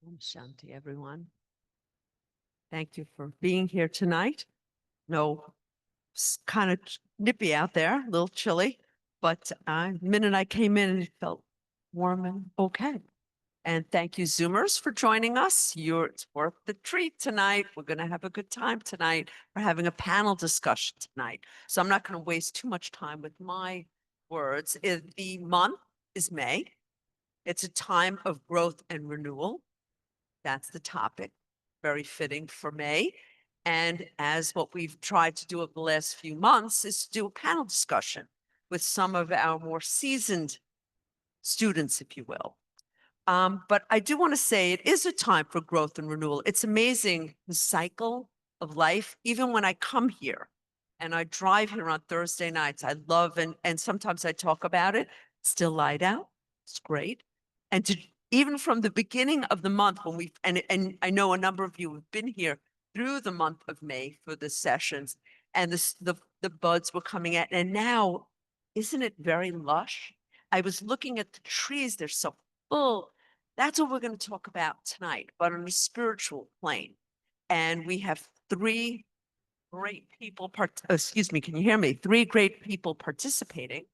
Om Shanti, everyone. Thank you for being here tonight. No, it's kind of nippy out there, a little chilly, but the minute I came in, it felt warm and okay. And thank you, Zoomers, for joining us. It's worth the treat tonight. We're going to have a good time tonight. We're having a panel discussion tonight. So I'm not going to waste too much time with my words. The month is May. It's a time of growth and renewal. That's the topic, very fitting for May. And as what we've tried to do over the last few months is to do a panel discussion with some of our more seasoned students, if you will. But I do want to say it is a time for growth and renewal. It's amazing the cycle of life, even when I come here and I drive here on Thursday nights, I love and sometimes I talk about it, still light out. It's great. And even from the beginning of the month when and I know a number of you have been here through the month of May for the sessions and the buds were coming out. And now, isn't it very lush? I was looking at the trees, they're so full. That's what we're going to talk about tonight, but on a spiritual plane. And we have three great people, excuse me, can you hear me? Three great people participating.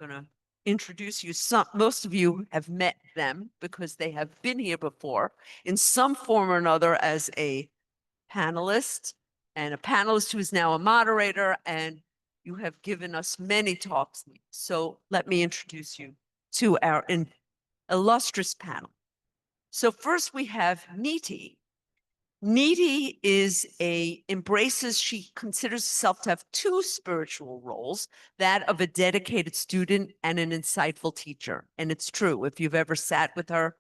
I'm going to introduce you. Most of you have met them because they have been here before in some form or another as a panelist and a panelist who is now a moderator, and you have given us many talks. So let me introduce you to our illustrious panel. So first we have Neeti. Neeti she considers herself to have two spiritual roles, that of a dedicated student and an insightful teacher. And it's true, if you've ever sat with her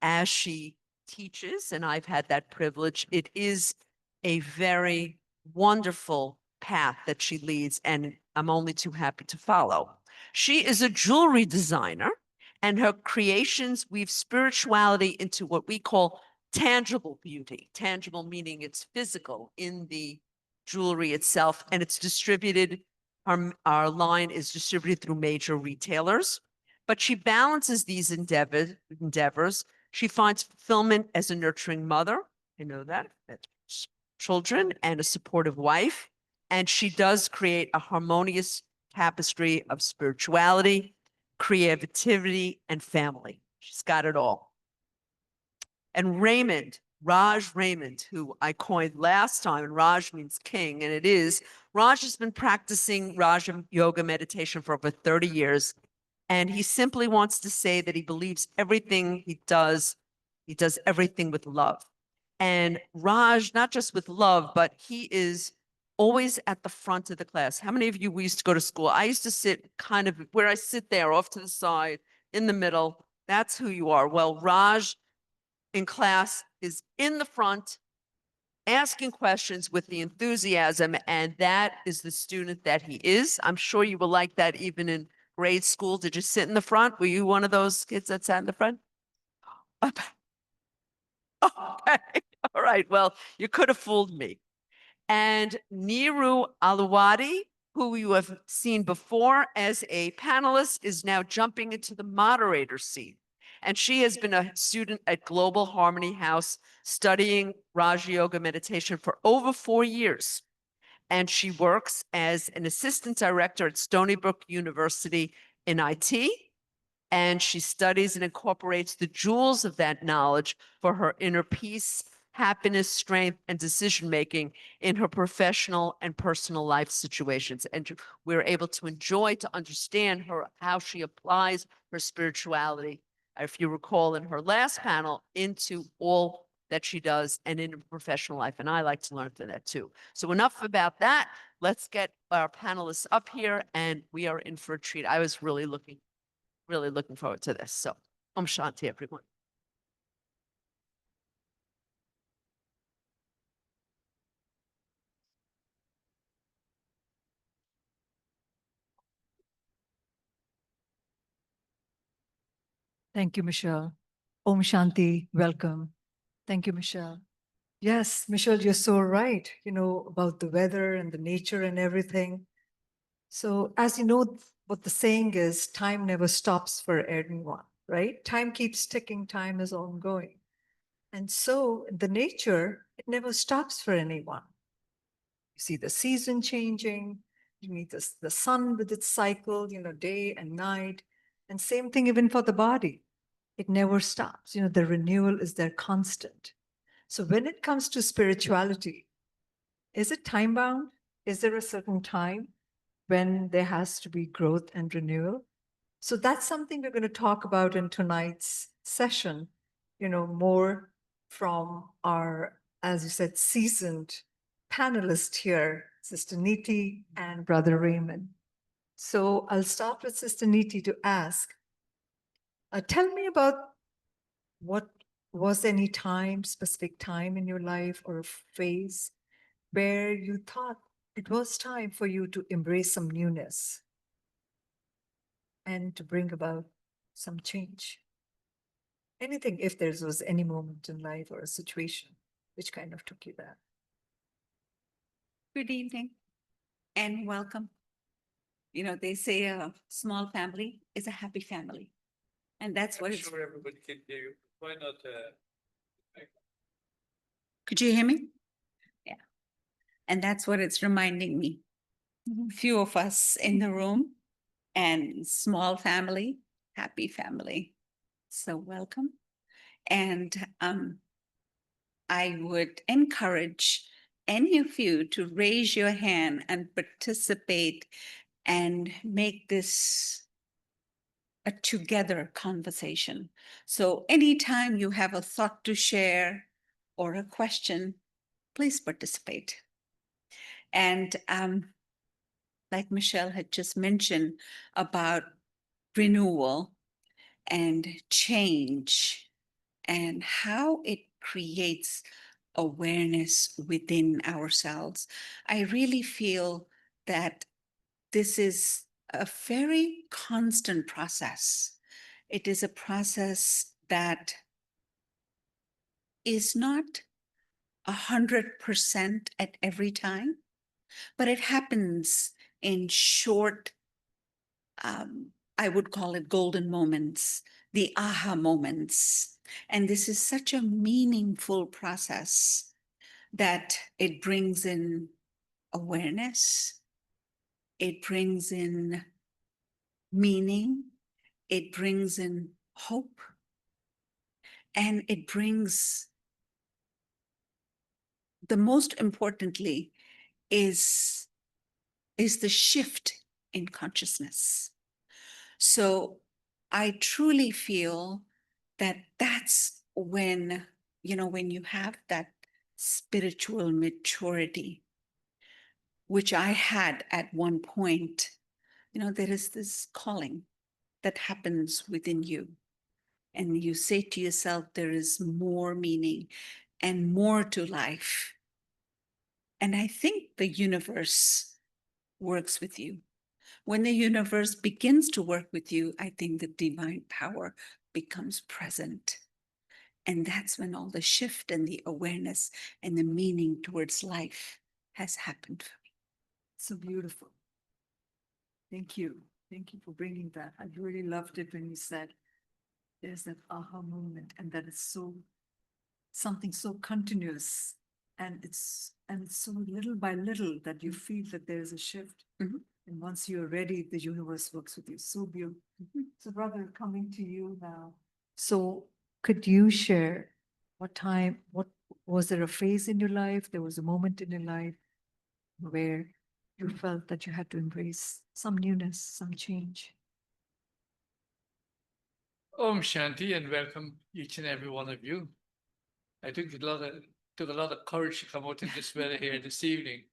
as she teaches, and I've had that privilege, it is a very wonderful path that she leads, and I'm only too happy to follow. She is a jewelry designer, and her creations weave spirituality into what we call tangible beauty. Tangible meaning it's physical in the jewelry itself, and it's distributed. Our line is distributed through major retailers, but she balances these endeavors. She finds fulfillment as a nurturing mother. I know that. Children and a supportive wife. And she does create a harmonious tapestry of spirituality, creativity, and family. She's got it all. And Raj Raymond, who I coined last time, and Raj means king, and it is, Raj has been practicing Raja yoga meditation for over 30 years. And he simply wants to say that he believes everything he does everything with love. And Raj, not just with love, but he is always at the front of the class. How many of you, we used to go to school? I used to sit kind of where I sit there, off to the side, in the middle. That's who you are. Well, Raj in class is in the front, asking questions with the enthusiasm, and that is the student that he is. I'm sure you were like that even in grade school. Did you sit in the front? Were you one of those kids that sat in the front? Okay. All right. Well, you could have fooled me. And Neeru Ailawadi, who you have seen before as a panelist, is now jumping into the moderator seat. And she has been a student at Global Harmony House studying Raja Yoga meditation for over 4 years. And she works as an assistant director at Stony Brook University in IT. And she studies and incorporates the jewels of that knowledge for her inner peace, happiness, strength, and decision-making in her professional and personal life situations. And we're able to enjoy, to understand how she applies her spirituality, if you recall in her last panel, into all that she does and in her professional life. And I like to learn from that too. So enough about that. Let's get our panelists up here, and we are in for a treat. I was really looking forward to this. So, Om Shanti, everyone. Thank you, Michelle. Om Shanti, welcome. Thank you, Michelle. Yes, Michelle, you're so right, about the weather and the nature and everything. So as you know, what the saying is, time never stops for anyone, right? Time keeps ticking, time is ongoing. And so the nature, it never stops for anyone. You see the season changing, you meet the sun with its cycle, day and night. And same thing even for the body. It never stops. The renewal is their constant. So when it comes to spirituality, is it time bound? Is there a certain time when there has to be growth and renewal? So that's something we're going to talk about in tonight's session, more from our, as you said, seasoned panelist here, Sister Neeti and Brother Raymond. So I'll start with Sister Neeti to ask, tell me about what was any time, specific time in your life or a phase where you thought it was time for you to embrace some newness and to bring about some change. Anything, if there was any moment in life or a situation which kind of took you there. Good evening and welcome. They say a small family is a happy family. And that's what I'm it's. sure everybody can hear you. Why not? Could you hear me? Yeah. And that's what it's reminding me. Few of us in the room and small family, happy family. So welcome. And I would encourage any of you to raise your hand and participate and make this a together conversation. So anytime you have a thought to share or a question, please participate. And like Michelle had just mentioned about renewal and change and how it creates awareness within ourselves, I really feel that this is a very constant process. It is a process that is not 100% at every time, but it happens in short, I would call it golden moments, the aha moments. And this is such a meaningful process that it brings in awareness, it brings in meaning, it brings in hope, and it brings, the most importantly, is the shift in consciousness. So I truly feel that that's when, when you have that spiritual maturity, which I had at one point, there is this calling that happens within you. And you say to yourself, there is more meaning and more to life. And I think the universe works with you. When the universe begins to work with you, I think the divine power becomes present. And that's when all the shift and the awareness and the meaning towards life has happened for me. So beautiful. Thank you. Thank you for bringing that. I really loved it when you said there's that aha moment and that it's something so continuous and it's so little by little that you feel that there is a shift. Mhm. And once you're ready, the universe works with you. So beautiful. So brother, coming to you now. So could you share what was there a phase in your life? There was a moment in your life where you felt that you had to embrace some newness, some change. Om Shanti and welcome each and every one of you. I think took a lot of courage to come out in this weather here this evening.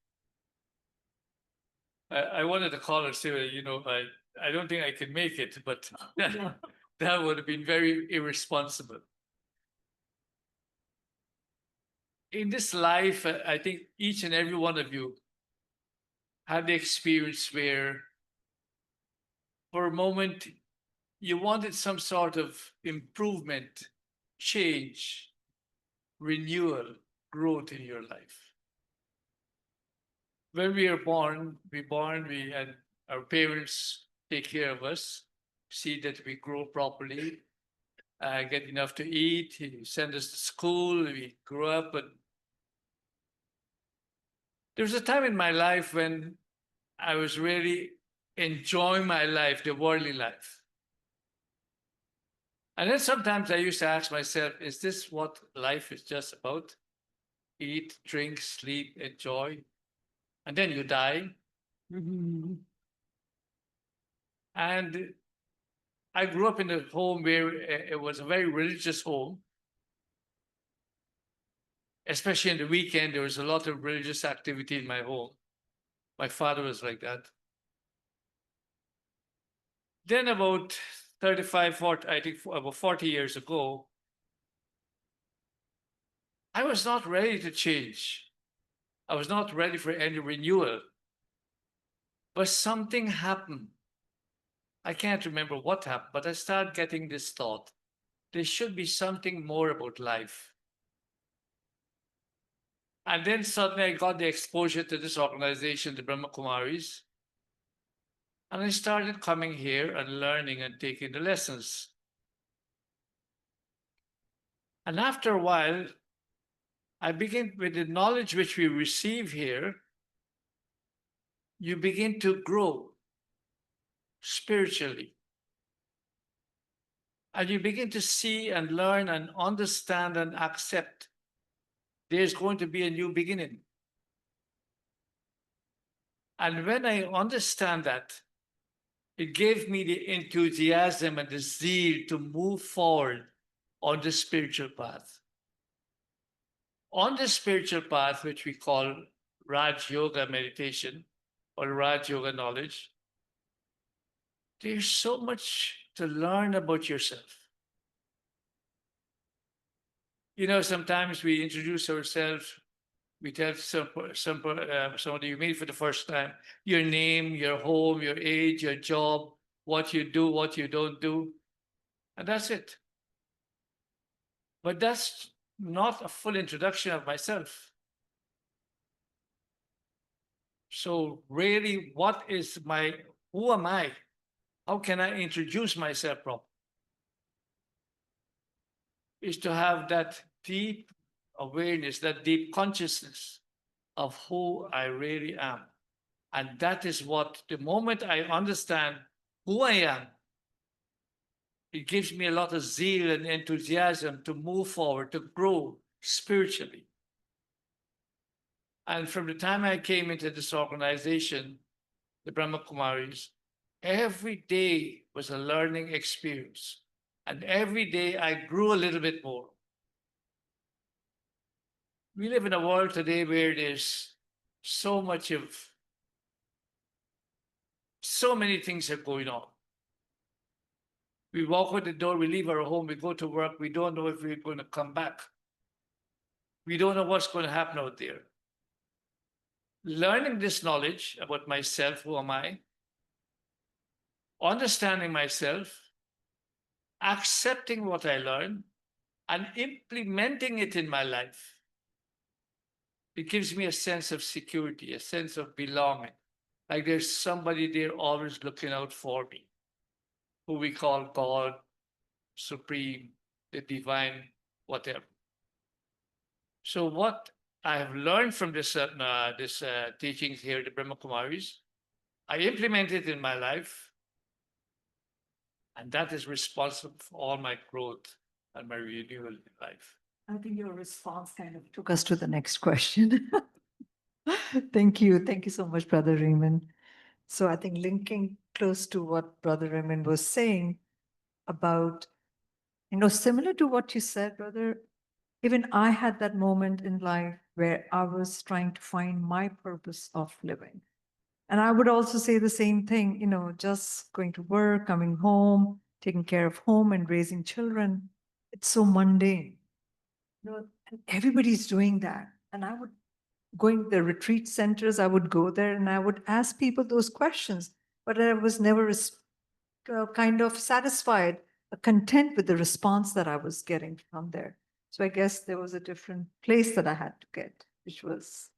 I wanted to call and say, I don't think I can make it, but that would have been very irresponsible. In this life, I think each and every one of you had the experience where for a moment you wanted some sort of improvement, change, renewal, growth in your life. When we are born, and our parents take care of us, see that we grow properly, get enough to eat. He sent us to school. We grew up, but there was a time in my life when I was really enjoying my life, the worldly life. And then sometimes I used to ask myself, is this what life is just about? Eat, drink, sleep, enjoy, and then you die. And I grew up in a home where it was a very religious home. Especially in the weekend, there was a lot of religious activity in my home. My father was like that. Then about 35, 40, I think about 40 years ago, I was not ready to change. I was not ready for any renewal. But something happened. I can't remember what happened, but I started getting this thought. There should be something more about life. And then suddenly I got the exposure to this organization, the Brahma Kumaris. And I started coming here and learning and taking the lessons. And after a while, I begin with the knowledge which we receive here, you begin to grow spiritually. And you begin to see and learn and understand and accept there's going to be a new beginning. And when I understand that, it gave me the enthusiasm and the zeal to move forward on the spiritual path. On the spiritual path, which we call Raj Yoga meditation or Raj Yoga knowledge, there's so much to learn about yourself. You know, sometimes we introduce ourselves, we tell somebody you meet for the first time, your name, your home, your age, your job, what you do, what you don't do, and that's it. But that's not a full introduction of myself. So really, who am I? How can I introduce myself properly? Is to have that deep awareness, that deep consciousness of who I really am. And that is what, the moment I understand who I am, it gives me a lot of zeal and enthusiasm to move forward, to grow spiritually. And from the time I came into this organization, the Brahma Kumaris, every day was a learning experience. And every day I grew a little bit more. We live in a world today where there's so many things are going on. We walk out the door, we leave our home, we go to work, we don't know if we're going to come back. We don't know what's going to happen out there. Learning this knowledge about myself, who am I, understanding myself, accepting what I learn, and implementing it in my life, it gives me a sense of security, a sense of belonging. Like there's somebody there always looking out for me, who we call God, Supreme, the Divine, whatever. So what I have learned from this teachings here, the Brahma Kumaris, I implement it in my life, and that is responsible for all my growth and my renewal in life. I think your response kind of took us to the next question. Thank you. Thank you so much, Brother Raymond. So I think linking close to what Brother Raymond was saying about, similar to what you said, brother, even I had that moment in life where I was trying to find my purpose of living. And I would also say the same thing, just going to work, coming home, taking care of home and raising children. It's so mundane. And everybody's doing that. And I would going to the retreat centers, I would go there and I would ask people those questions, but I was never kind of satisfied, content with the response that I was getting from there. So I guess there was a different place that I had to get, which was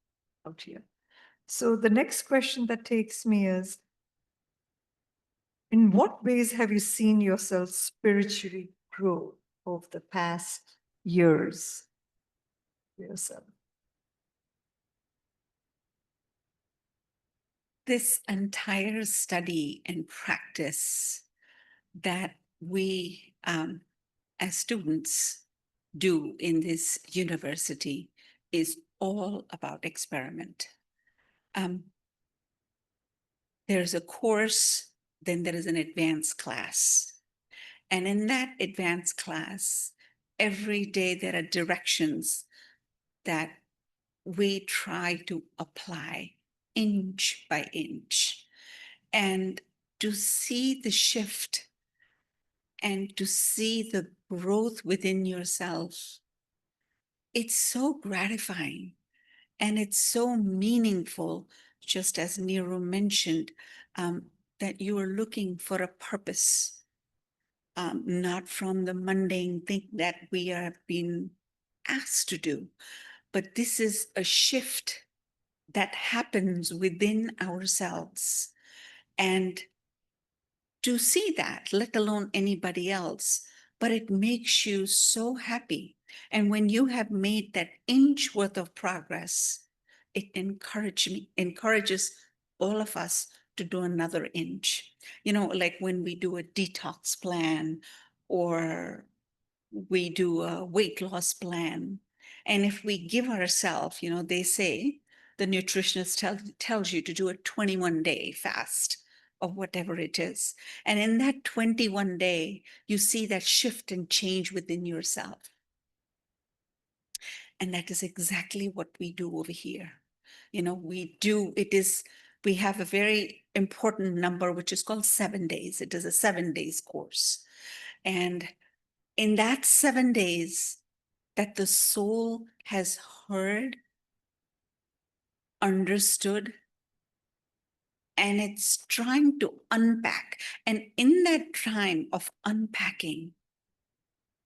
out here. So the next question that takes me is, in what ways have you seen yourself spiritually grow of the past years for yourself? This entire study and practice that we as students do in this university is all about experiment. There's a course, then there is an advanced class. And in that advanced class, every day there are directions that we try to apply inch by inch. And to see the shift and to see the growth within yourself, it's so gratifying and it's so meaningful, just as Neeru mentioned, that you are looking for a purpose, not from the mundane thing that we have been asked to do, but this is a shift that happens within ourselves. And to see that, let alone anybody else, but it makes you so happy. And when you have made that inch worth of progress, it encourages all of us to do another inch. You know, like when we do a detox plan or we do a weight loss plan. And if we give ourselves, you know, they say the nutritionist tells you to do a 21-day fast of whatever it is. And in that 21 day, you see that shift and change within yourself. And that is exactly what we do over here. You know, we have a very important number, which is called 7 days. It is a 7 days course. And in that 7 days that the soul has heard, understood, and it's trying to unpack. And in that time of unpacking,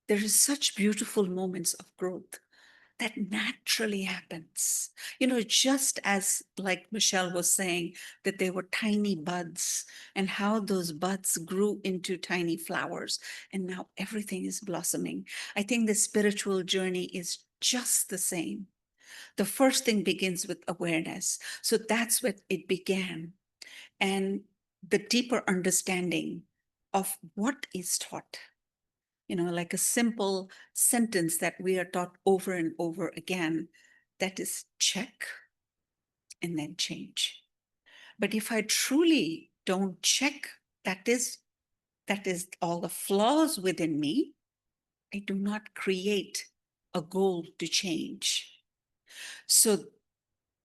there is such beautiful moments of growth that naturally happens. You know, just as like Michelle was saying, that there were tiny buds and how those buds grew into tiny flowers. And now everything is blossoming. I think the spiritual journey is just the same. The first thing begins with awareness. So that's what it began. And the deeper understanding of what is taught, you know, like a simple sentence that we are taught over and over again, that is check and then change. But if I truly don't check, that is all the flaws within me, I do not create a goal to change. So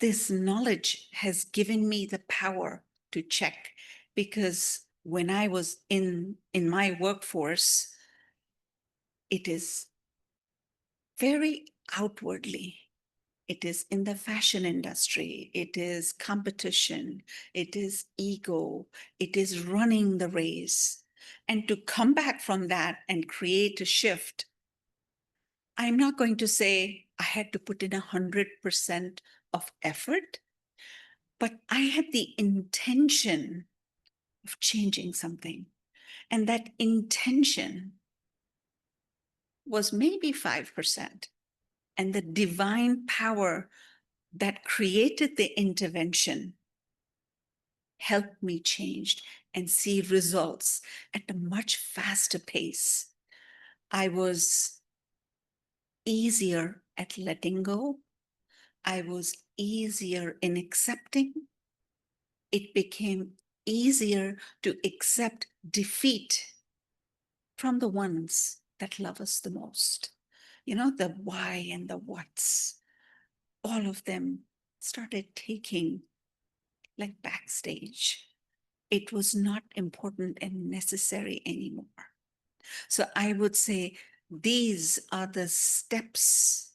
this knowledge has given me the power to check, because when I was in my workforce, it is very outwardly. It is in the fashion industry. It is competition. It is ego. It is running the race. And to come back from that and create a shift, I'm not going to say I had to put in 100% of effort, but I had the intention of changing something. And that intention was maybe 5%. And the divine power that created the intervention helped me change and see results at a much faster pace. I was easier at letting go. I was easier in accepting. It became easier to accept defeat from the ones that love us the most. You know, the why and the what's, all of them started taking like backstage. It was not important and necessary anymore. So I would say these are the steps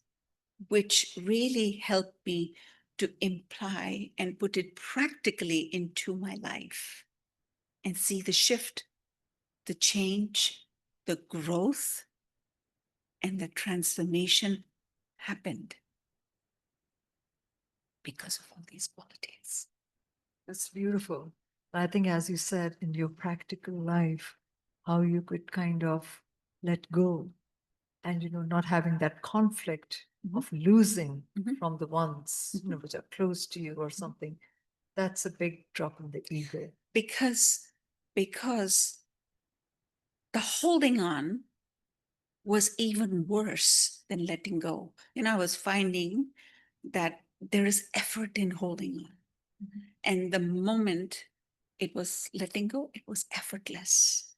which really helped me to imply and put it practically into my life and see the shift, the change, the growth, and the transformation happened because of all these qualities. That's beautiful. I think, as you said, in your practical life, how you could kind of let go and, not having that conflict Mhm. of losing Mhm. from the ones, which are close to you or something. That's a big drop in the ego. because the holding on was even worse than letting go. I was finding that there is effort in holding on. And the moment it was letting go, it was effortless.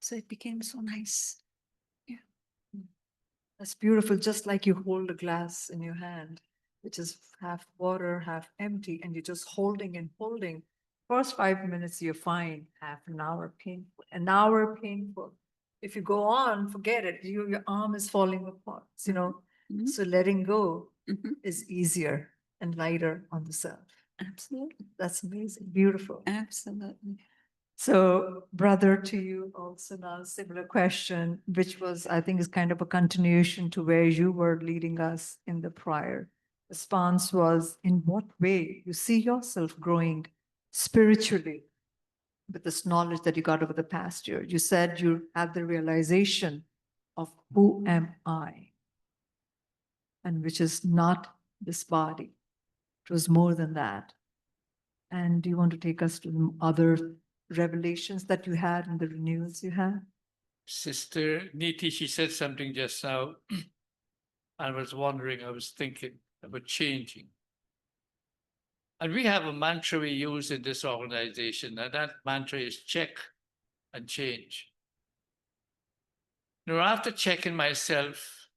So it became so nice. That's beautiful, just like you hold a glass in your hand, which is half water, half empty, and you're just holding and holding. First 5 minutes, you're fine. Half an hour painful, an hour painful. If you go on, forget it. Your arm is falling apart. Mhm. So letting go Mhm. is easier and lighter on the self. Absolutely. That's amazing, beautiful. Absolutely. So, brother, to you also now, similar question, which was, I think, is kind of a continuation to where you were leading us in the prior response was, in what way you see yourself growing spiritually with this knowledge that you got over the past year? You said you had the realization of who am I, and which is not this body. It was more than that. And do you want to take us to the other revelations that you had and the renewals you had? Sister Neeti, she said something just now. I was wondering, I was thinking about changing. And we have a mantra we use in this organization, and that mantra is check and change. Now, after checking myself,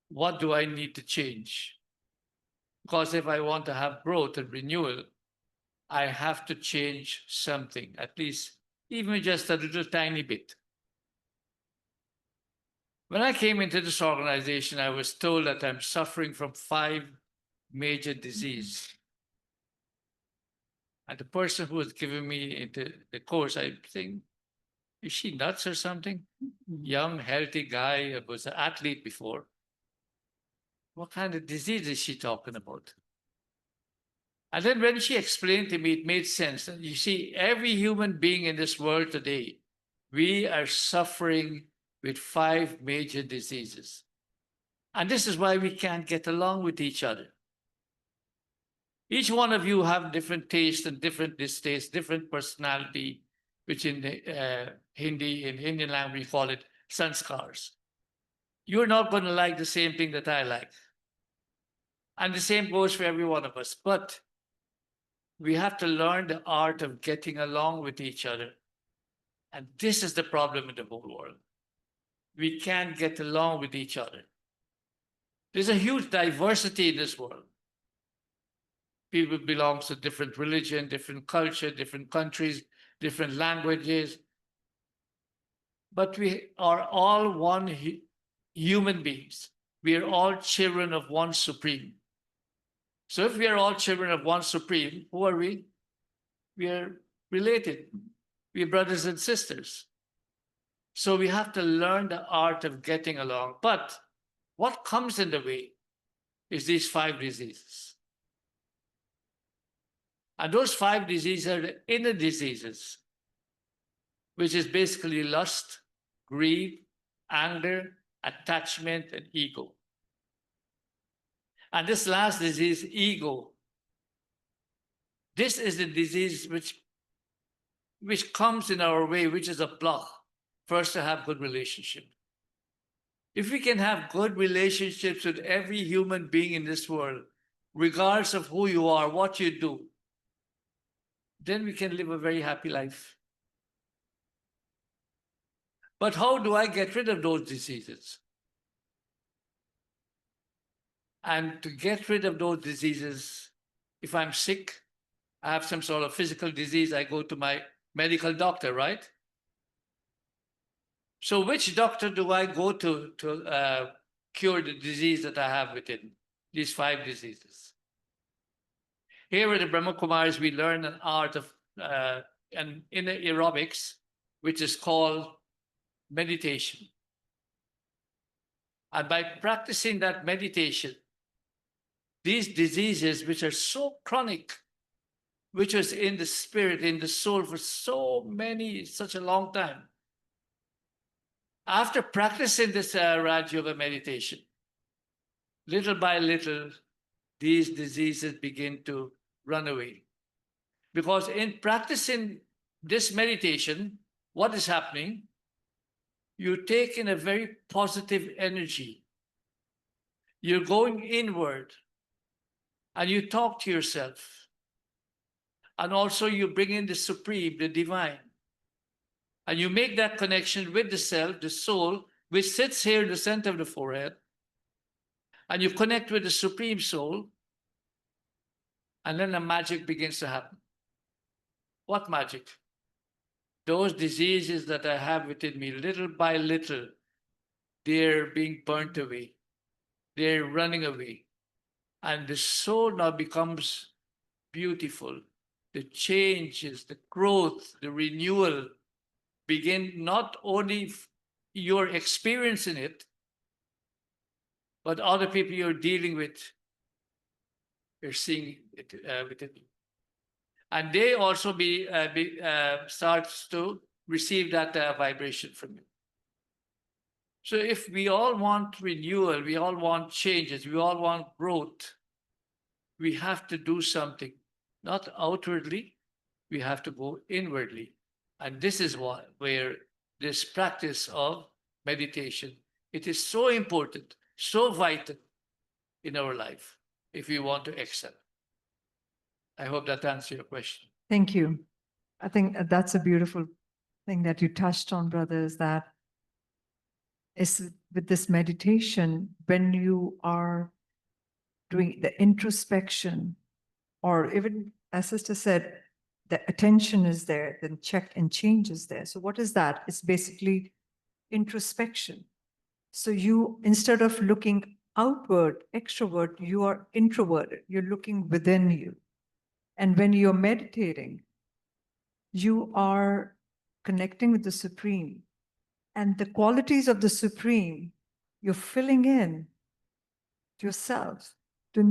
what do I need to change? Because if I want to have growth and renewal, I have to change something, at least even just a little tiny bit. When I came into this organization, I was told that I'm suffering from 5 major diseases. And the person who was giving me the course, I think, is she nuts or something? Young, healthy guy, was an athlete before. What kind of disease is she talking about? And then when she explained to me, it made sense. You see, every human being in this world today, we are suffering with 5 major diseases. And this is why we can't get along with each other. Each one of you have different tastes and different distastes, different personality, which in the in Indian language, we call it sanskars. You're not going to like the same thing that I like. And the same goes for every one of us. But we have to learn the art of getting along with each other. And this is the problem in the whole world. We can't get along with each other. There's a huge diversity in this world. People belong to different religion, different culture, different countries, different languages. But we are all one human beings. We are all children of one supreme. So if we are all children of one supreme, who are we? We are related. We are brothers and sisters. So we have to learn the art of getting along. But what comes in the way is these 5 diseases. And those 5 diseases are the inner diseases, which is basically lust, greed, anger, attachment, and ego. And this last disease, ego, this is the disease which comes in our way, which is a block for us to have good relationship. If we can have good relationships with every human being in this world, regardless of who you are, what you do, then we can live a very happy life. But how do I get rid of those diseases? And to get rid of those diseases, if I'm sick, I have some sort of physical disease, I go to my medical doctor, right? So which doctor do I go to cure the disease that I have within these 5 diseases? Here at the Brahma Kumaris, we learn an art of an inner aerobics, which is called meditation. And by practicing that meditation, these diseases, which are so chronic, which was in the spirit, in the soul for such a long time, After practicing this Raj Yoga meditation, little by little, these diseases begin to run away. Because in practicing this meditation, what is happening? You take in a very positive energy. You're going inward and you talk to yourself. And also you bring in the supreme, the divine. And you make that connection with the self, the soul, which sits here in the center of the forehead. And you connect with the supreme soul. And then the magic begins to happen. What magic? Those diseases that I have within me, little by little, they're being burnt away. They're running away. And the soul now becomes beautiful. The changes, the growth, the renewal begin not only your experience in it, but other people you're dealing with, you're seeing it with it. And they also starts to receive that vibration from you. So if we all want renewal, we all want changes, we all want growth, we have to do something, not outwardly, we have to go inwardly. And this is where this practice of meditation, it is so important, so vital in our life if we want to excel. I hope that answers your question. Thank you. I think that's a beautiful thing that you touched on, brother, is that is with this meditation, when you are doing the introspection, or even as sister said, the attention is there, then check and change is there. So what is that? It's basically introspection. So you, instead of looking outward, extrovert, you are introverted. You're looking within you. And when you're meditating, you are connecting with the Supreme. And the qualities of the Supreme, you're filling in yourself to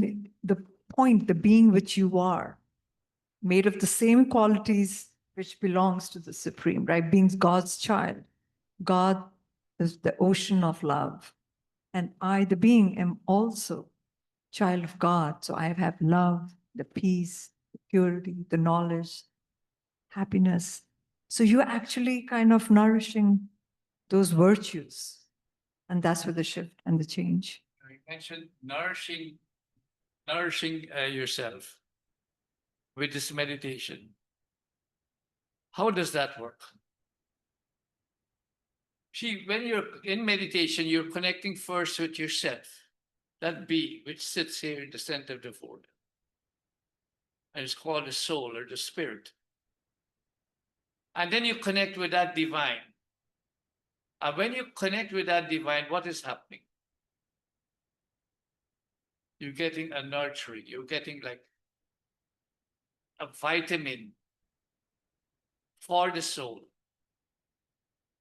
the point, the being which you are, made of the same qualities which belongs to the Supreme, right? Being God's child. God is the ocean of love. And I, the being, am also child of God. So I have love, the peace, the purity, the knowledge, happiness. So you're actually kind of nourishing those virtues. And that's where the shift and the change. You mentioned nourishing yourself with this meditation. How does that work? See, when you're in meditation, you're connecting first with yourself, that being which sits here in the center of the forehead. And it's called the soul or the spirit. And then you connect with that divine. And when you connect with that divine, what is happening? You're getting a nurturing, you're getting like a vitamin for the soul.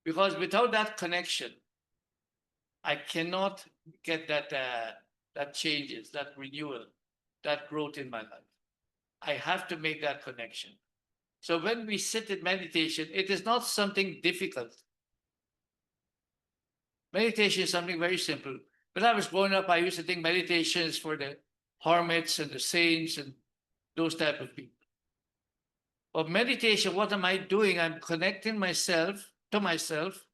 Because without that connection, I cannot get that changes, that renewal, that growth in my life. I have to make that connection. So when we sit in meditation, it is not something difficult. Meditation is something very simple. When I was growing up, I used to think meditation is for the hermits and the saints and those type of people. But meditation, what am I doing? I'm connecting myself to myself,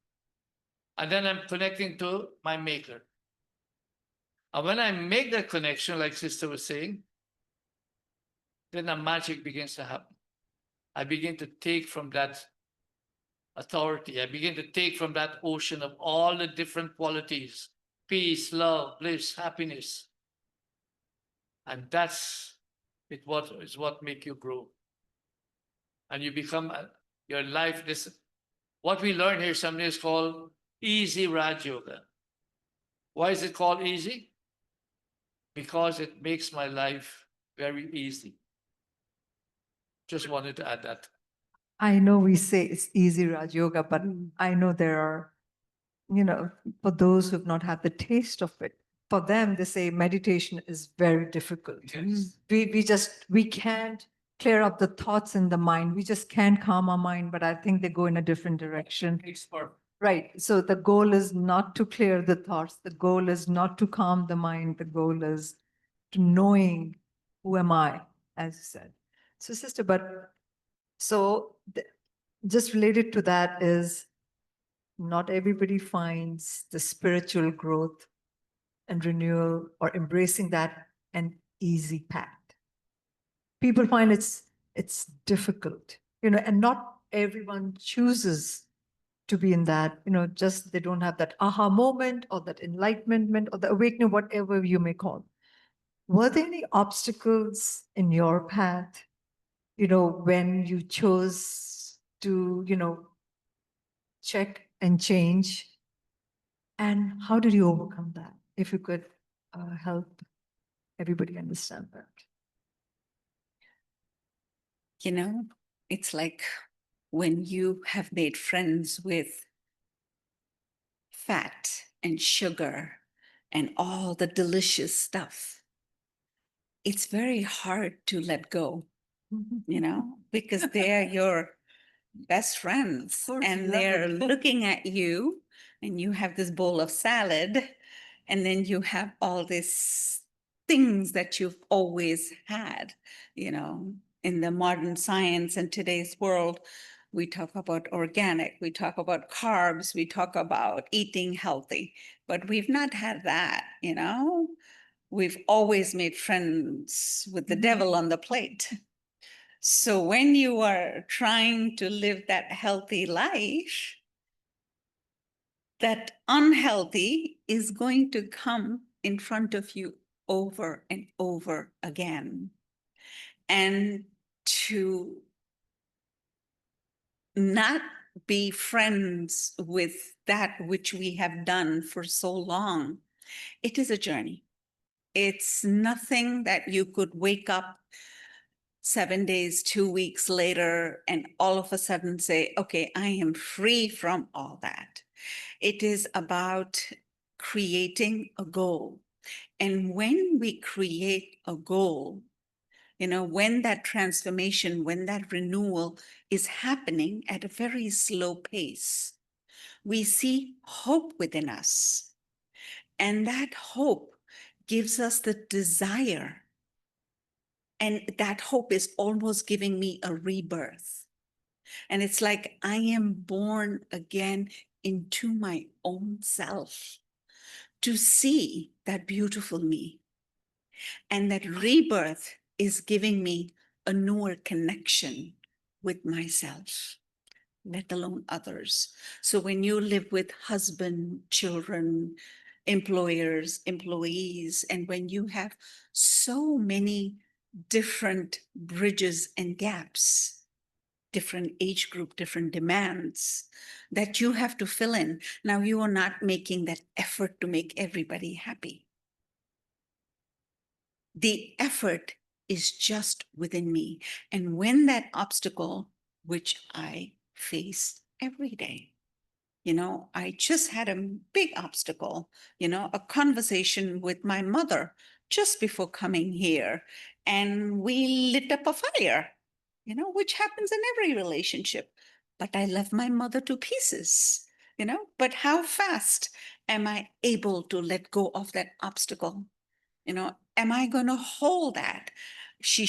and then I'm connecting to my maker. And when I make that connection, like sister was saying, then the magic begins to happen. I begin to take from that authority. I begin to take from that ocean of all the different qualities, peace, love, bliss, happiness. And that's what make you grow. And you become your life, what we learn here something is called easy Raj Yoga. Why is it called easy? Because it makes my life very easy. Just wanted to add that. I know we say it's easy Raj Yoga, but I know there are, for those who've not had the taste of it, for them, they say meditation is very difficult. Yes. We can't clear up the thoughts in the mind. We just can't calm our mind, but I think they go in a different direction. It's for Right. So the goal is not to clear the thoughts. The goal is not to calm the mind. The goal is to knowing who am I, as you said. So, sister, but so just related to that is not everybody finds the spiritual growth and renewal or embracing that an easy path. People find it's difficult, and not everyone chooses to be in that, just they don't have that aha moment or that enlightenment or the awakening, whatever you may call. Were there any obstacles in your path, when you chose to, check and change? And how did you overcome that? If you could help everybody understand that. You know, it's like when you have made friends with fat and sugar and all the delicious stuff, it's very hard to let go, because they're your best friends course, and love they're it. looking at you, and you have this bowl of salad, and then you have all these things that you've always had. In the modern science and today's world, we talk about organic, we talk about carbs, we talk about eating healthy, but we've not had that. We've always made friends with the devil on the plate. So when you are trying to live that healthy life, that unhealthy is going to come in front of you over and over again. And to not be friends with that which we have done for so long, it is a journey. It's nothing that you could wake up 7 days, 2 weeks later, and all of a sudden say, okay, I am free from all that. It is about creating a goal. And when we create a goal, when that transformation, when that renewal is happening at a very slow pace, we see hope within us. And that hope gives us the desire. And that hope is almost giving me a rebirth. And it's like I am born again into my own self to see that beautiful me. And that rebirth is giving me a newer connection with myself, let alone others. So when you live with husband, children, employers, employees, and when you have so many different bridges and gaps, different age group, different demands that you have to fill in. Now, you are not making that effort to make everybody happy. The effort is just within me. And when that obstacle, which I face every day, I just had a big obstacle, a conversation with my mother just before coming here. And we lit up a fire, which happens in every relationship. But I love my mother to pieces, but how fast am I able to let go of that obstacle? Am I going to hold that? I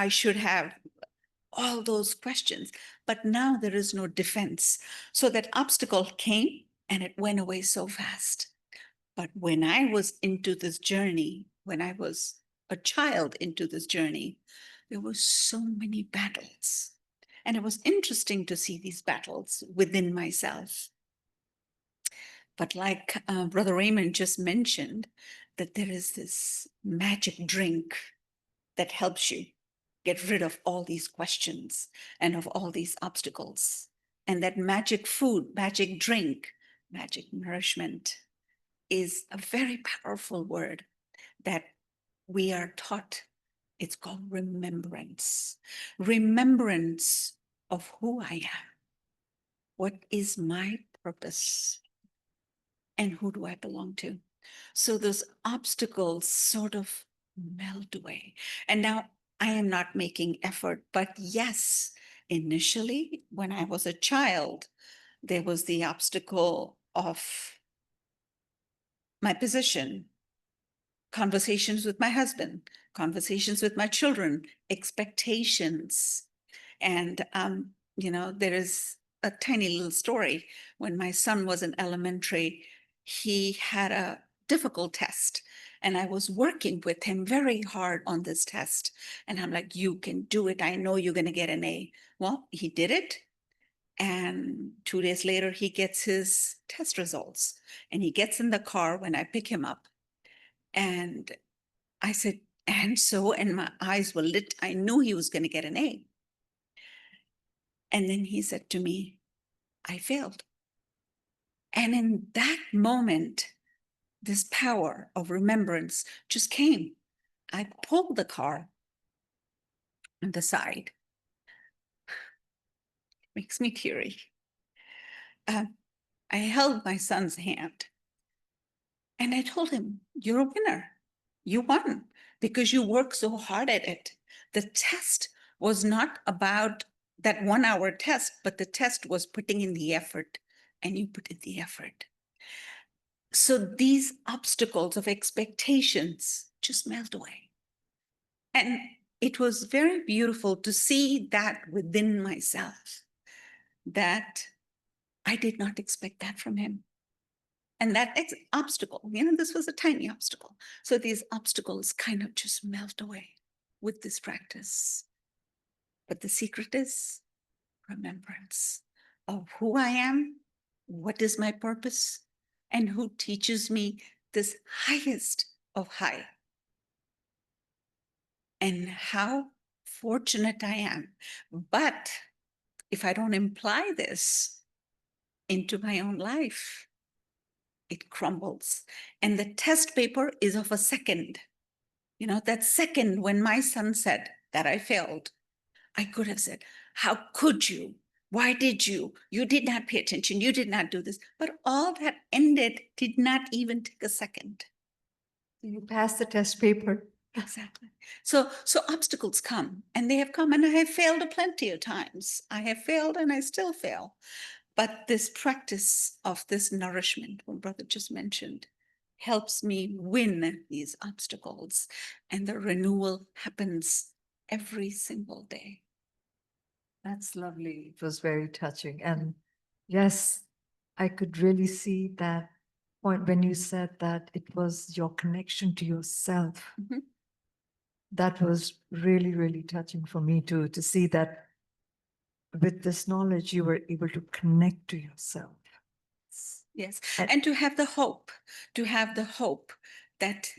should have, all those questions. But now there is no defense. So that obstacle came and it went away so fast. But when I was into this journey, when I was a child into this journey, there were so many battles. And it was interesting to see these battles within myself. But like Brother Raymond just mentioned, that there is this magic drink that helps you get rid of all these questions and of all these obstacles. And that magic food, magic drink, magic nourishment is a very powerful word that we are taught. It's called remembrance. Remembrance of who I am. What is my purpose? And who do I belong to? So those obstacles sort of melt away. And now I am not making effort, but yes, initially when I was a child, There was the obstacle of my position, conversations with my husband, conversations with my children, expectations. And, there is a tiny little story. When my son was in elementary, he had a difficult test. And I was working with him very hard on this test. And I'm like, you can do it. I know you're going to get an A. Well, he did it. And 2 days later, he gets his test results. And he gets in the car when I pick him up. And I said, and my eyes were lit. I knew he was going to get an A. And then he said to me, I failed. And in that moment, this power of remembrance just came. I pulled the car on the side. Makes me teary. I held my son's hand and I told him, you're a winner. You won because you worked so hard at it. The test was not about that 1 hour test, but the test was putting in the effort, and you put in the effort. So these obstacles of expectations just melt away. And it was very beautiful to see that within myself, that I did not expect that from him. And that obstacle, this was a tiny obstacle. So these obstacles kind of just melt away with this practice. But the secret is remembrance of who I am, what is my purpose, and who teaches me this highest of high. And how fortunate I am. But if I don't imply this into my own life, it crumbles. And the test paper is of a second. That second when my son said that I failed, I could have said, how could you? Why did you? You did not pay attention. You did not do this. But all that ended did not even take a second. You passed the test paper. Exactly. So obstacles come, and they have come, and I have failed a plenty of times. I have failed and I still fail. But this practice of this nourishment, what Brother just mentioned, helps me win these obstacles. And the renewal happens every single day. That's lovely. It was very touching. And yes, I could really see that point when you said that it was your connection to yourself. Mhm. That was really, really touching for me too, to see that with this knowledge, you were able to connect to yourself. Yes. And- And to have the hope that,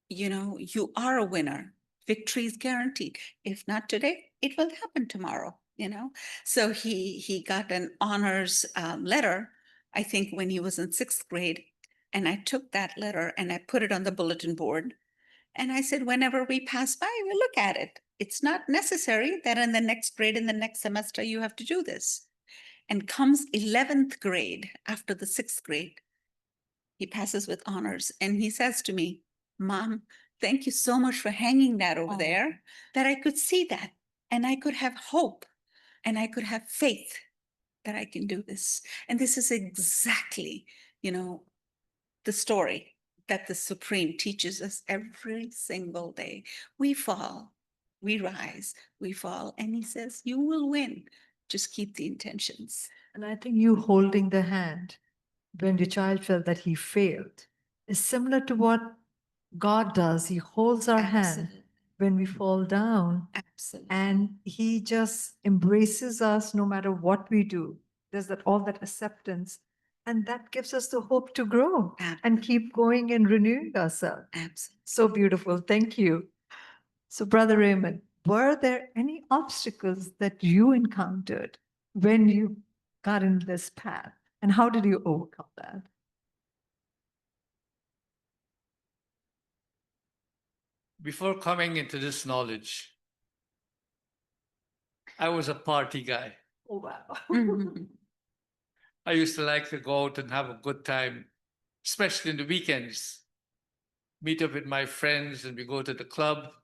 you are a winner. Victory is guaranteed. If not today, it will happen tomorrow, So he got an honors letter, I think when he was in 6th grade. And I took that letter and I put it on the bulletin board. And I said, whenever we pass by, we look at it. It's not necessary that in the next grade, in the next semester, you have to do this. And comes 11th grade, after the 6th grade, he passes with honors. And he says to me, Mom, thank you so much for hanging that over there, that I could see that. And I could have hope and I could have faith that I can do this. And this is exactly, the story that the Supreme teaches us every single day. We fall, we rise, we fall. And he says, you will win. Just keep the intentions. And I think you holding the hand when your child felt that he failed is similar to what God does. He holds our hand Absolutely. when we fall down, Absolutely. and he just embraces us no matter what we do. There's all that acceptance, and that gives us the hope to grow and keep going and renewing ourselves. Absolutely. So beautiful. Thank you. So, Brother Raymond, were there any obstacles that you encountered when you got in this path, and how did you overcome that? Before coming into this knowledge, I was a party guy. Oh, wow. Mhm. I used to like to go out and have a good time, especially in the weekends. Meet up with my friends and we go to the club.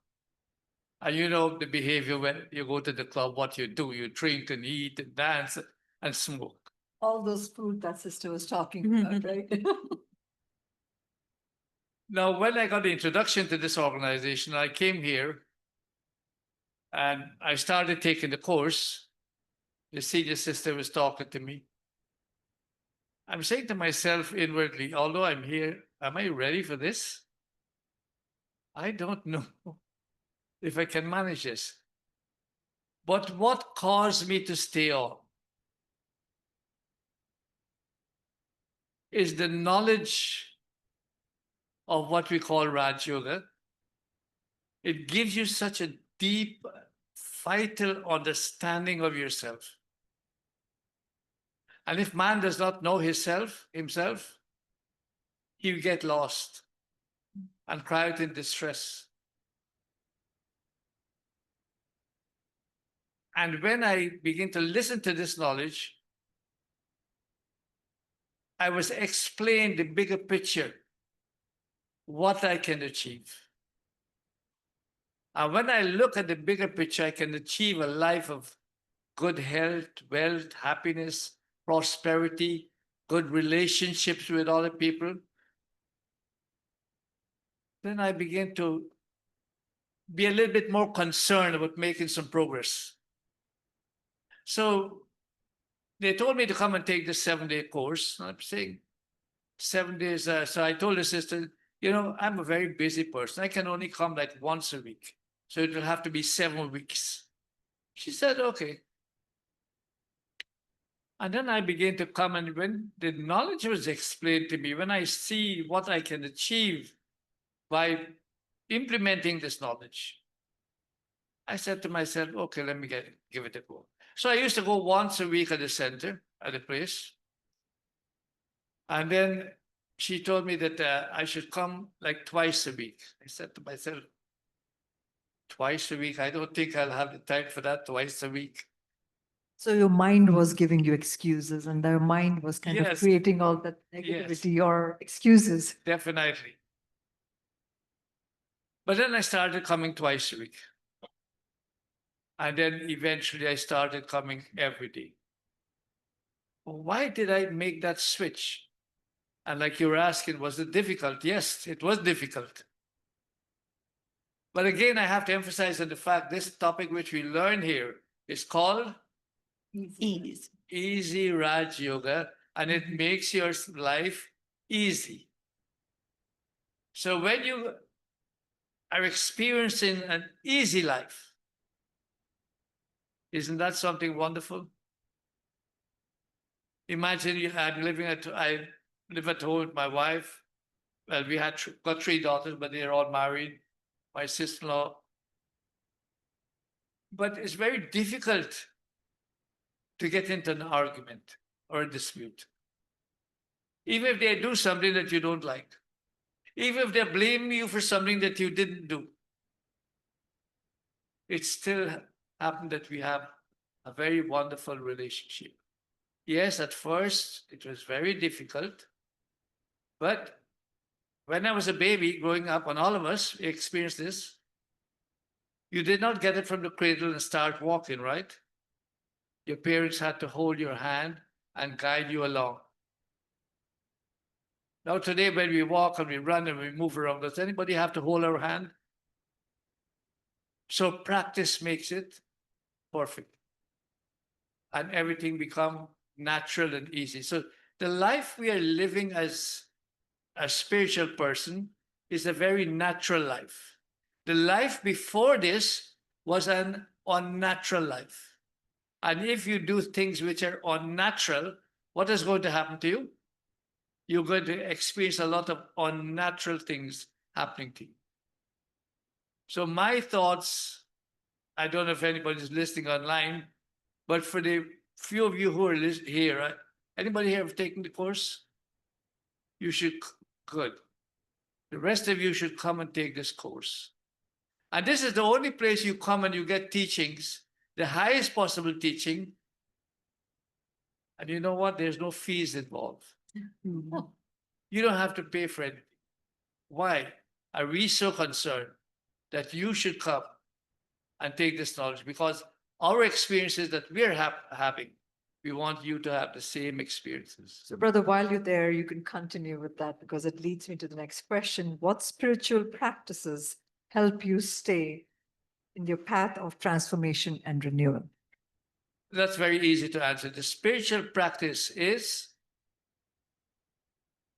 And the behavior when you go to the club, what you do, you drink and eat and dance and smoke. all those food that sister was talking about, right? Now, when I got the introduction to this organization, I came here and I started taking the course. The senior sister was talking to me. I'm saying to myself inwardly, although I'm here, am I ready for this? I don't know if I can manage this. But what caused me to stay on is the knowledge of what we call Raj Yoga. It gives you such a deep, vital understanding of yourself. And if man does not know himself, he will get lost and cry out in distress. And when I begin to listen to this knowledge, I was explained the bigger picture, what I can achieve. And when I look at the bigger picture, I can achieve a life of good health, wealth, happiness, prosperity, good relationships with other people. Then I begin to be a little bit more concerned about making some progress. So they told me to come and take this 7-day course. I'm saying 7 days. So I told the sister, you know, I'm a very busy person. I can only come like once a week. So it will have to be 7 weeks. She said, okay. And then I began to come, and when the knowledge was explained to me, when I see what I can achieve by implementing this knowledge, I said to myself, okay, let me give it a go. So I used to go once a week at the center, at the place. And then she told me that I should come like twice a week. I said to myself, twice a week? I don't think I'll have the time for that twice a week. So your mind was giving you excuses, and their mind was kind of Yes. creating all that negativity or excuses. Definitely. But then I started coming twice a week. And then eventually I started coming every day. Why did I make that switch? And like you were asking, was it difficult? Yes, it was difficult. But again, I have to emphasize on the fact this topic which we learn here is called Ease. Easy Raj Yoga, and it makes your life easy. So when you are experiencing an easy life, isn't that something wonderful? Imagine I live at home with my wife. Well, we had got 3 daughters, but they're all married. My sister-in-law. But it's very difficult to get into an argument or a dispute. Even if they do something that you don't like. Even if they blame you for something that you didn't do. It still happened that we have a very wonderful relationship. Yes, at first it was very difficult. But when I was a baby growing up, and all of us experienced this, you did not get it from the cradle and start walking, right? Your parents had to hold your hand and guide you along. Now today, when we walk and we run and we move around, does anybody have to hold our hand? So practice makes it perfect. And everything become natural and easy. So the life we are living as a spiritual person is a very natural life. The life before this was an unnatural life. And if you do things which are unnatural, what is going to happen to you? You're going to experience a lot of unnatural things happening to you. So my thoughts, I don't know if anybody's listening online, but for the few of you who are here, anybody here have taken the course? You should, good. The rest of you should come and take this course. And this is the only place you come and you get teachings, the highest possible teaching. And you know what? There's no fees involved. You don't have to pay for anything. Why are we so concerned that you should come and take this knowledge? Because our experiences that we're having We want you to have the same experiences. So, brother, while you're there, you can continue with that because it leads me to the next question. What spiritual practices help you stay in your path of transformation and renewal? That's very easy to answer. The spiritual practice is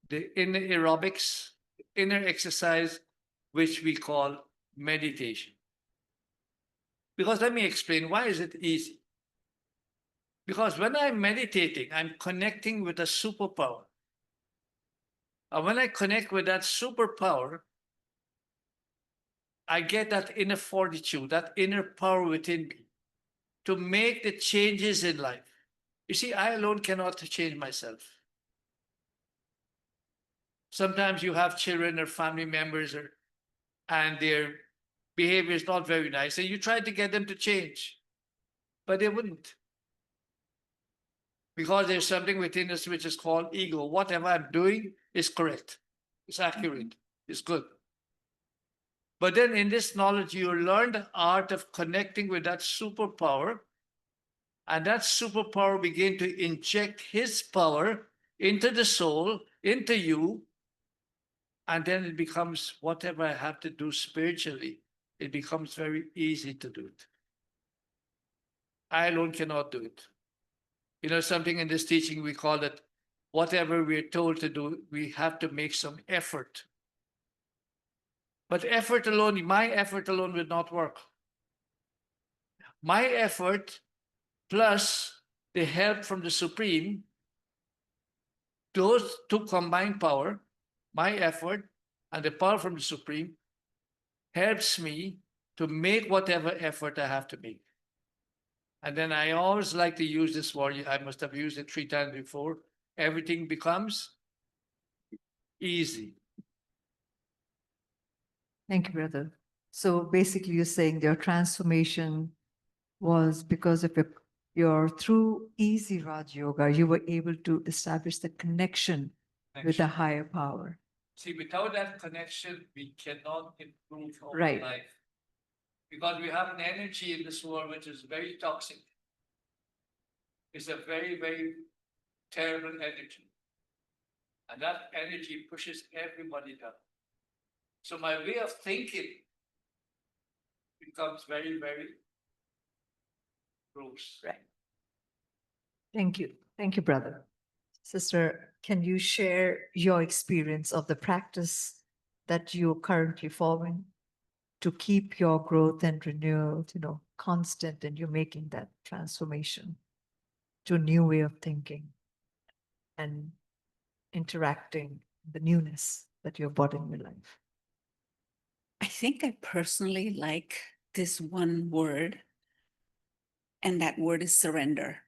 the inner aerobics, inner exercise, which we call meditation. Because let me explain, why is it easy? Because when I'm meditating, I'm connecting with a superpower. And when I connect with that superpower, I get that inner fortitude, that inner power within me to make the changes in life. You see, I alone cannot change myself. Sometimes you have children or family members and their behavior is not very nice, and you try to get them to change, but they wouldn't. Because there's something within us which is called ego. Whatever I'm doing is correct, it's accurate, it's good. But then in this knowledge, you learn the art of connecting with that superpower, and that superpower begin to inject his power into the soul, into you, and then it becomes whatever I have to do spiritually, it becomes very easy to do it. I alone cannot do it. You know, something in this teaching, we call it whatever we're told to do, we have to make some effort. But effort alone, my effort alone will not work. My effort plus the help from the Supreme, those two combined power, my effort and the power from the Supreme, helps me to make whatever effort I have to make. And then I always like to use this word, I must have used it 3 times before, everything becomes easy. Thank you, brother. So basically, you're saying your transformation was because of your through easy Raj Yoga, you were able to establish the connection with a higher power. See, without that connection, we cannot improve our Right. life. Because we have an energy in this world which is very toxic. It's a very, very terrible energy. And that energy pushes everybody down. So my way of thinking becomes very, very gross. Right. Thank you. Thank you, brother. Sister, can you share your experience of the practice that you're currently following to keep your growth and renewal, constant, and you're making that transformation to a new way of thinking and interacting the newness that you're brought in your life? I think I personally like this one word, and that word is surrender.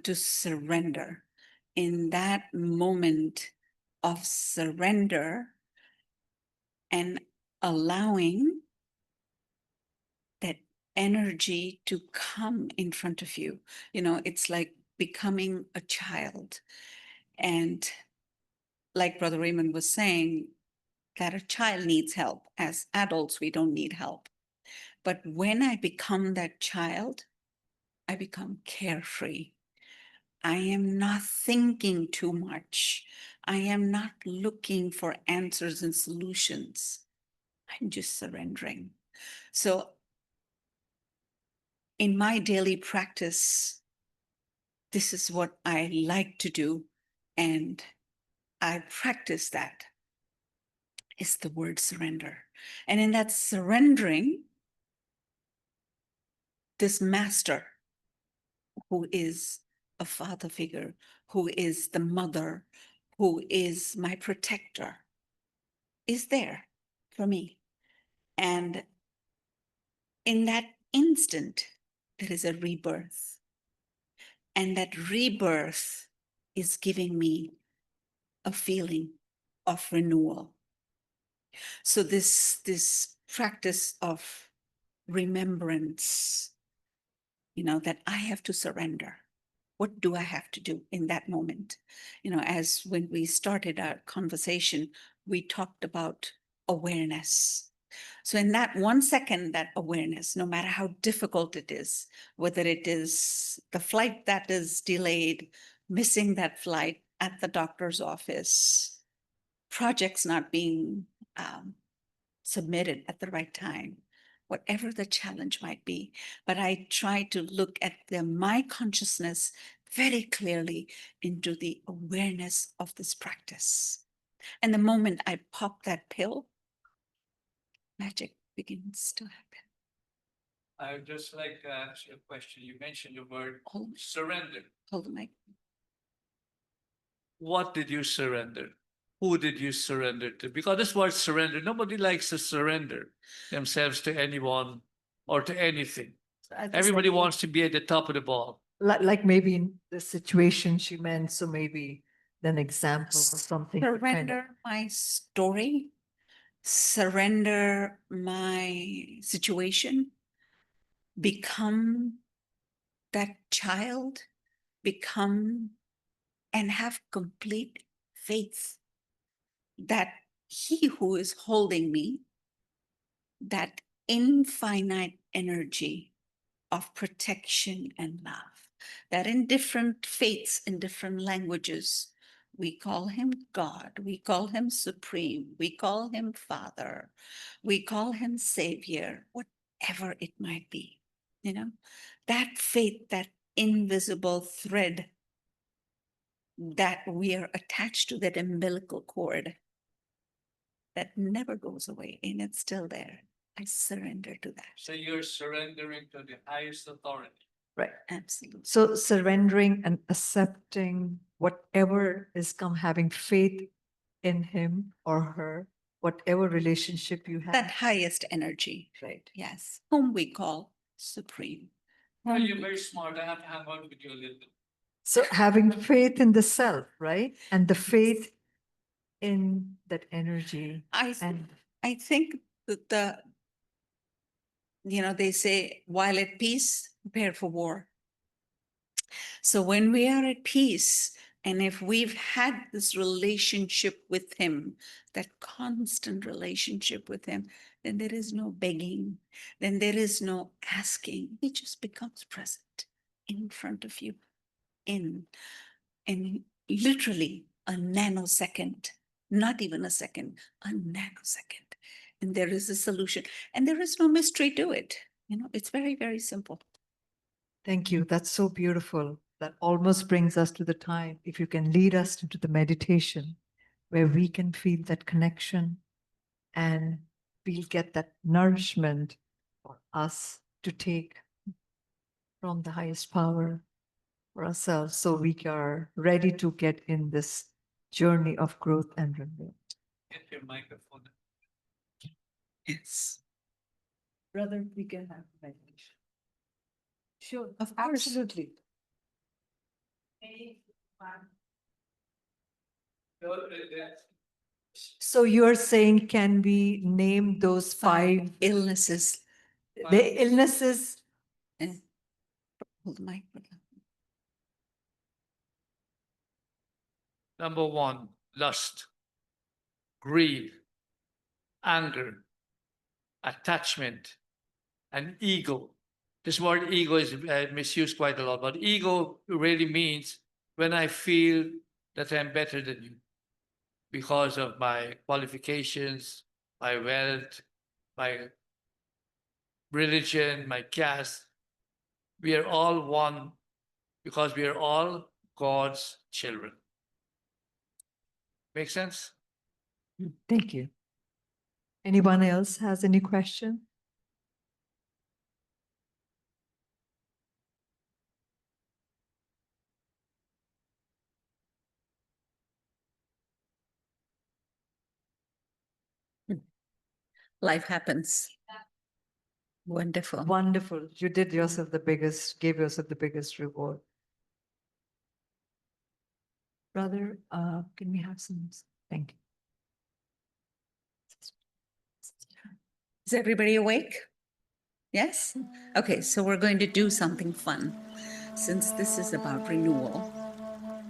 To surrender. In that moment of surrender and allowing that energy to come in front of you, it's like becoming a child. And like Brother Raymond was saying, that a child needs help. As adults, we don't need help. But when I become that child, I become carefree. I am not thinking too much. I am not looking for answers and solutions. I'm just surrendering. So in my daily practice, this is what I like to do. And I practice that. Is the word surrender. And in that surrendering, this master, who is a father figure, who is the mother, who is my protector, is there for me. And in that instant, there is a rebirth. And that rebirth is giving me a feeling of renewal. So this practice of remembrance, that I have to surrender. What do I have to do in that moment? As when we started our conversation, we talked about awareness. So in that 1 second, that awareness, no matter how difficult it is, whether it is the flight that is delayed, missing that flight at the doctor's office, projects not being submitted at the right time, whatever the challenge might be. But I try to look at my consciousness very clearly into the awareness of this practice. And the moment I pop that pill, magic begins to happen. I would just like to ask you a question. You mentioned the word Hold, surrender. hold the mic. What did you surrender? Who did you surrender to? Because this word surrender, nobody likes to surrender themselves to anyone or to anything. So I just Everybody like- wants to be at the top of the ball. Like maybe in the situation she meant, so maybe an example or something. to kind of- Surrender my story, surrender my situation, become that child, become and have complete faith that he who is holding me, that infinite energy of protection and love, that in different faiths, in different languages, we call him God, we call him Supreme, we call him Father, we call him Savior, whatever it might be, that faith, that invisible thread that we are attached to, that umbilical cord that never goes away and it's still there. I surrender to that. So you're surrendering to the highest authority. Right. Absolutely. So surrendering and accepting whatever is come, having faith in him or her, whatever relationship you That have. highest energy, Right. yes, whom we call Supreme. Well, whom you're we- very smart. I have to hang on with you a little bit. So having faith in the self, right? And the faith in that energy. And I think that they say, while at peace, prepare for war. So when we are at peace, and if we've had this relationship with him, that constant relationship with him, then there is no begging, then there is no asking. He just becomes present in front of you, in literally a nanosecond, not even a second, a nanosecond. And there is a solution, and there is no mystery to it. It's very, very simple. thank you. That's so beautiful. That almost brings us to the time, if you can lead us into the meditation where we can feel that connection and we'll get that nourishment for us to take from the highest power for ourselves so we are ready to get in this journey of growth and renewal. Get your microphone. Yes. Brother, we can have meditation. Sure, Of course. absolutely. So you're saying, can we name those five, illnesses. the illnesses? And hold the mic. Number one, lust, greed, anger, attachment, and ego. This word ego is misused quite a lot, but ego really means when I feel that I'm better than you because of my qualifications, my wealth, my religion, my caste. We are all one because we are all God's children. Make sense? Thank you. Anyone else has any question? Life happens. Wonderful. Wonderful. You did yourself the biggest, gave yourself the biggest reward. Brother, can we have some? Thank you. Is everybody awake? Yes? Okay, so we're going to do something fun. Since this is about renewal,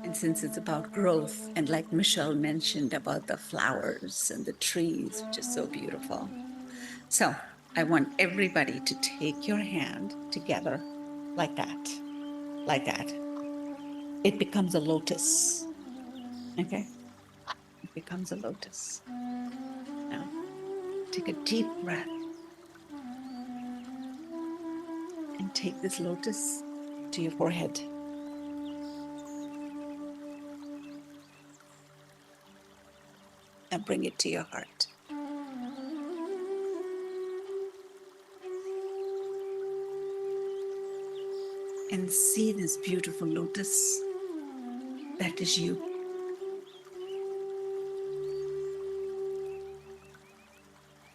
and since it's about growth, and like Michelle mentioned about the flowers and the trees, which is so beautiful, So I want everybody to take your hand together like that, like that. It becomes a lotus. Okay? It becomes a lotus. Now, take a deep breath and take this lotus to your forehead. And bring it to your heart. And see this beautiful lotus. That is you.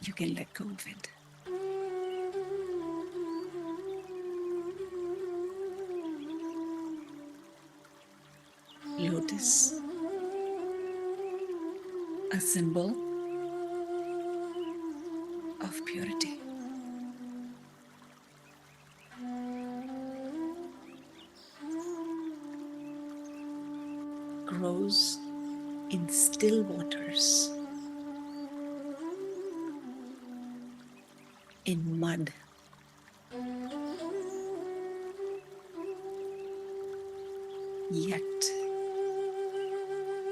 You can let go of it. Lotus, a symbol of purity. Grows in still waters, in mud. Yet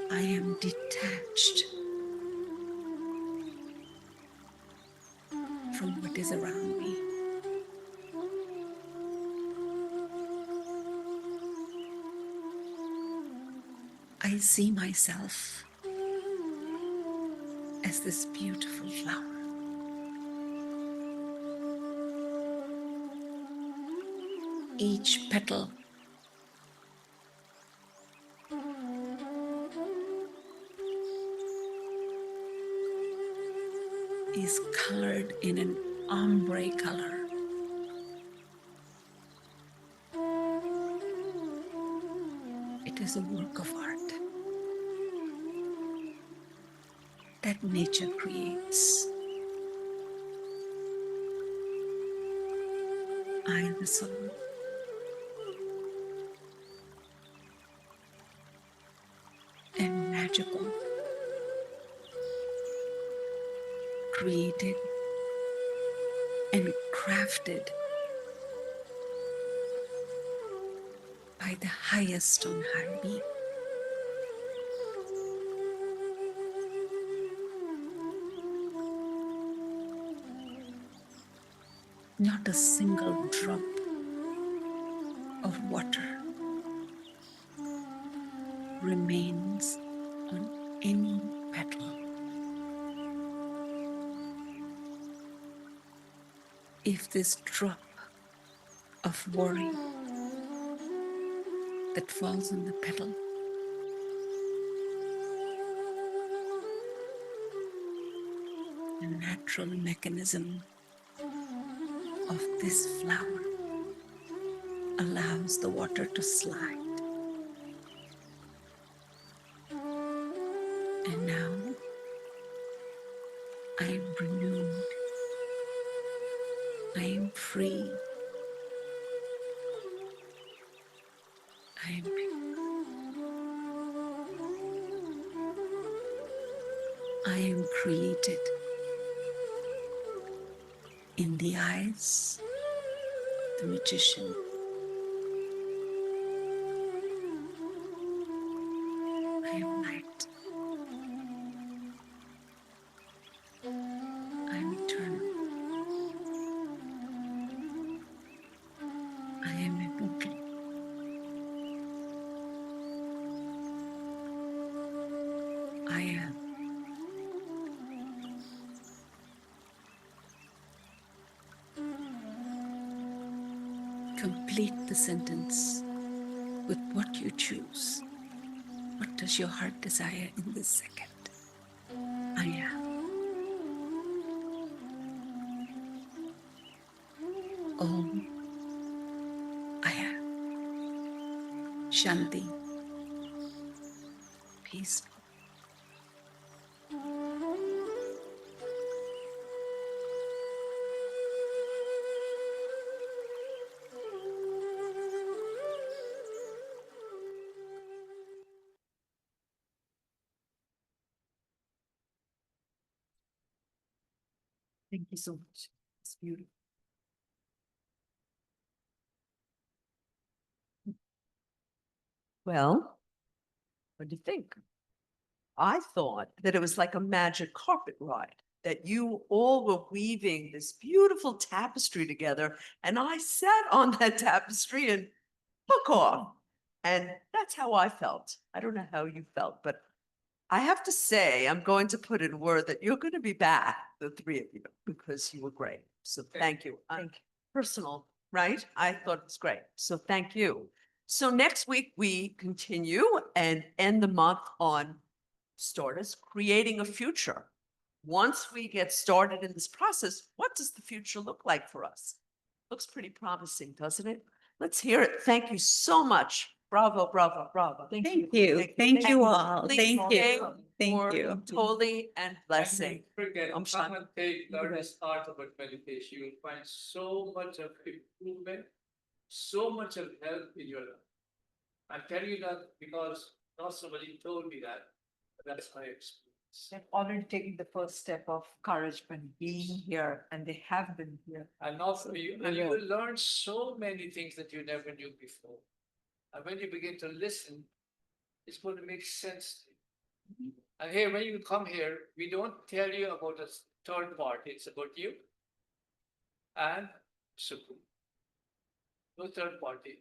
I am detached from what is around me. I see myself as this beautiful flower. Each petal is colored in an ombre color. It is a work of art that nature creates. I, the soul, am magical, created and crafted by the highest on high being. Not a single drop of water remains on any petal. If this drop of worry that falls on the petal the natural mechanism of this flower allows the water to slide. And now I am renewed. I am free. I am I am created in the eyes of the magician. I am light. I am eternal. I am immortal. I am. Complete the sentence with what you choose. What does your heart desire in this second? I am. Om. I am. Shanti. Peaceful. Thank you so much. It's beautiful. Well, what do you think? I thought that it was like a magic carpet ride, that you all were weaving this beautiful tapestry together, and I sat on that tapestry and took off. And that's how I felt. I don't know how you felt, but I have to say, I'm going to put in word that you're going to be back, the three of you, because you were great. So thank you. Personal, right? I thought it was great. So thank you. So next week we continue and end the month on starters, creating a future. Once we get started in this process, what does the future look like for us? Looks pretty promising, doesn't it? Let's hear it. Thank you so much. Bravo, bravo, bravo. Thank you. Thank you all. Please Thank stay you. Thank for you. Totally and blessing. Forget, I'm come sorry. and learn this art about meditation. You will find so much of improvement, so much of help in your life. I'm telling you that because not somebody told me that, but that's my experience. They've already taken the first step of courage by being here, and they have been here. And also you will learn so many things that you never knew before. And when you begin to listen, it's going to make sense to you. And here, when you come here, we don't tell you about a third party. It's about you and Suku. No third party.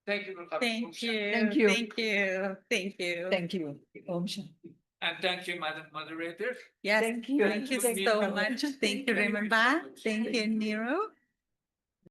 Thank you for coming. Thank you. Thank you. Thank you. Thank you. Thank you. Om Shanti. And thank you, Madam Moderator. Yes, Thank you. thank you Thank you. so much. Thank you, Raymond Lal. Thank you, Neeru.